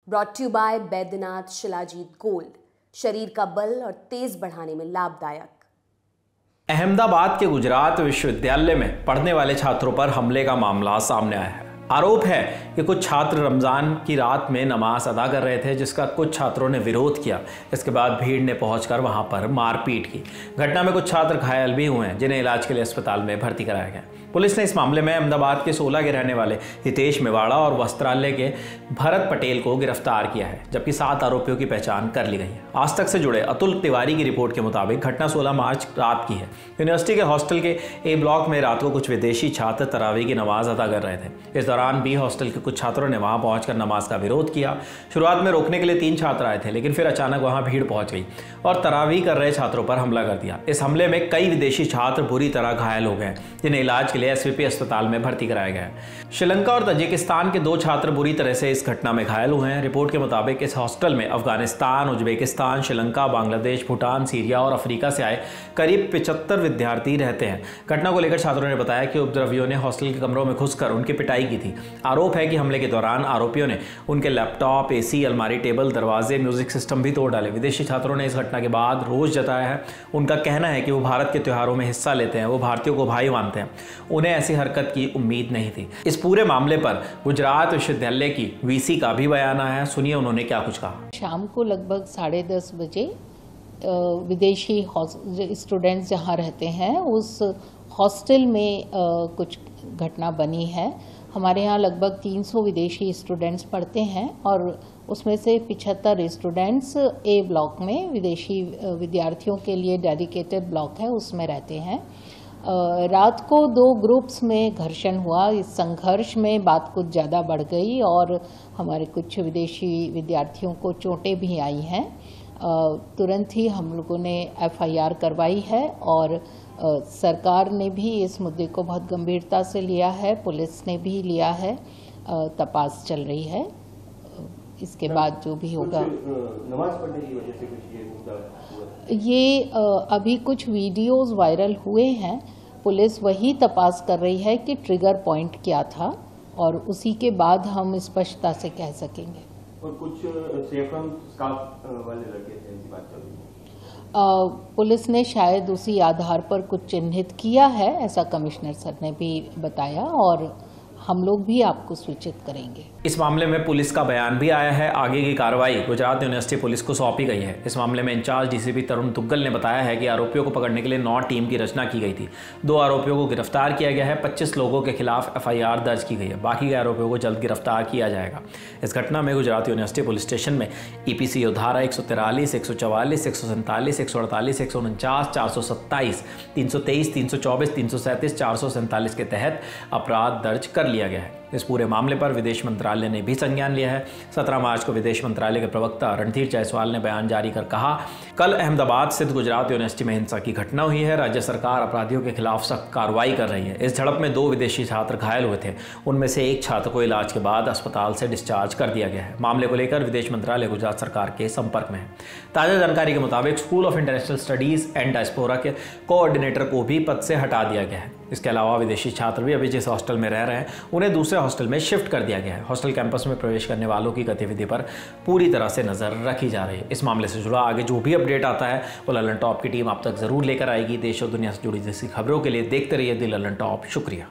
Brought to by Baidyanath Shilajit gold, शरीर का बल और तेज बढ़ाने में लाभदायक। अहमदाबाद के गुजरात विश्वविद्यालय में पढ़ने वाले छात्रों पर हमले का मामला सामने आया है। आरोप है कि कुछ छात्र रमज़ान की रात में नमाज अदा कर रहे थे, जिसका कुछ छात्रों ने विरोध किया। इसके बाद भीड़ ने पहुंचकर वहां पर मारपीट की। घटना में कुछ छात्र घायल भी हुए हैं, जिन्हें इलाज के लिए अस्पताल में भर्ती कराया गया। पुलिस ने इस मामले में अहमदाबाद के 16 के रहने वाले हितेश मेवाड़ा और वस्त्रालय के भरत पटेल को गिरफ्तार किया है, जबकि 7 आरोपियों की पहचान कर ली गई है। आज तक से जुड़े अतुल तिवारी की रिपोर्ट के मुताबिक घटना 16 मार्च रात की है। यूनिवर्सिटी के हॉस्टल के ए ब्लॉक में रात को कुछ विदेशी छात्र तरावी की नमाज अदा कर रहे थे। इस दौरान बी हॉस्टल के कुछ छात्रों ने वहां पहुंचकर नमाज का विरोध किया। शुरुआत में रोकने के लिए 3 छात्र आए थे, लेकिन फिर अचानक वहां भीड़ पहुंच गई और तरावी कर रहे छात्रों पर हमला कर दिया। इस हमले में कई विदेशी छात्र बुरी तरह घायल हो गए, जिन्हें इलाज के लिए एसवीपी अस्पताल में भर्ती कराया गया है। श्रीलंका और तजिकिस्तान के 2 छात्र बुरी तरह से इस घटना में घायल हुए हैं। रिपोर्ट के मुताबिक इस हॉस्टल में अफगानिस्तान, उज्बेकिस्तान, श्रीलंका, बांग्लादेश, भूटान, सीरिया और अफ्रीका से आए करीब 75 विद्यार्थी रहते हैं। घटना को लेकर छात्रों ने बताया कि उपद्रवियों ने हॉस्टल के कमरों में घुसकर उनकी पिटाई की थी। आरोप है कि हमले के दौरान आरोपियों ने उनके लैपटॉप, एसी, अलमारी, टेबल, दरवाजे, म्यूजिक सिस्टम भी तोड़ डाले। विदेशी छात्रों ने इस घटना के बाद रोष जताया है। उनका कहना है कि वो भारत के त्योहारों में हिस्सा लेते हैं, वो भारतीयों को भाई मानते हैं, उन्हें ऐसी हरकत की उम्मीद नहीं थी। इस पूरे मामले पर गुजरात विश्वविद्यालय की वीसी का भी बयान आया है। सुनिए उन्होंने क्या कुछ कहा। शाम को लगभग 10:30 बजे विदेशी स्टूडेंट्स जहाँ रहते हैं उस हॉस्टल में कुछ घटना बनी है। हमारे यहाँ लगभग 300 विदेशी स्टूडेंट्स पढ़ते हैं और उसमें से 75 स्टूडेंट्स ए ब्लॉक में, विदेशी विद्यार्थियों के लिए डेडिकेटेड ब्लॉक है, उसमें रहते हैं। रात को 2 ग्रुप्स में घर्षण हुआ। इस संघर्ष में बात कुछ ज़्यादा बढ़ गई और हमारे कुछ विदेशी विद्यार्थियों को चोटें भी आई हैं। तुरंत ही हम लोगों ने FIR करवाई है और सरकार ने भी इस मुद्दे को बहुत गंभीरता से लिया है, पुलिस ने भी लिया है। तपास चल रही है। इसके बाद जो भी होगा, नमाज पढ़ने की वजह से कुछ ये अभी कुछ वीडियोस वायरल हुए हैं। पुलिस वही तपास कर रही है कि ट्रिगर पॉइंट क्या था और उसी के बाद हम स्पष्टता से कह सकेंगे। और कुछ सेफ्रॉन स्कार्फ वाले लड़के थे, इनकी बात चल रही है। पुलिस ने शायद उसी आधार पर कुछ चिन्हित किया है, ऐसा कमिश्नर सर ने भी बताया और हम लोग भी आपको सूचित करेंगे। इस मामले में पुलिस का बयान भी आया है। आगे की कार्रवाई गुजरात यूनिवर्सिटी पुलिस को सौंपी गई है। इस मामले में इंचार्ज डीसीपी तरुण तुग्गल ने बताया है कि आरोपियों को पकड़ने के लिए 9 टीम की रचना की गई थी। 2 आरोपियों को गिरफ्तार किया गया है। 25 लोगों के खिलाफ FIR दर्ज की गई है। बाकी के आरोपियों को जल्द गिरफ्तार किया जाएगा। इस घटना में गुजरात यूनिवर्सिटी पुलिस स्टेशन में EPCO धारा 143, 144, 147, 148, 149, 427, 323, 324, 337, 447 के तहत अपराध दर्ज कर लिया गया है। इस पूरे मामले पर विदेश मंत्रालय ने भी संज्ञान लिया है। 17 मार्च को विदेश मंत्रालय के प्रवक्ता रणधीर जायसवाल ने बयान जारी कर कहा, कल अहमदाबाद स्थित गुजरात यूनिवर्सिटी में हिंसा की घटना हुई है। राज्य सरकार अपराधियों के खिलाफ सख्त कार्रवाई कर रही है। इस झड़प में 2 विदेशी छात्र घायल हुए थे। उनमें से एक छात्र को इलाज के बाद अस्पताल से डिस्चार्ज कर दिया गया है। मामले को लेकर विदेश मंत्रालय गुजरात सरकार के संपर्क में है। ताजा जानकारी के मुताबिक school of international studies and diaspora के कोऑर्डिनेटर को भी पद से हटा दिया गया है। इसके अलावा विदेशी छात्र भी अभी जिस हॉस्टल में रह रहे हैं, उन्हें दूसरे हॉस्टल में शिफ्ट कर दिया गया है। हॉस्टल कैंपस में प्रवेश करने वालों की गतिविधि पर पूरी तरह से नजर रखी जा रही है। इस मामले से जुड़ा आगे जो भी अपडेट आता है वो ललन टॉप की टीम आप तक जरूर लेकर आएगी। देश और दुनिया से जुड़ी जैसी खबरों के लिए देखते रहिए दी ललन टॉप। शुक्रिया।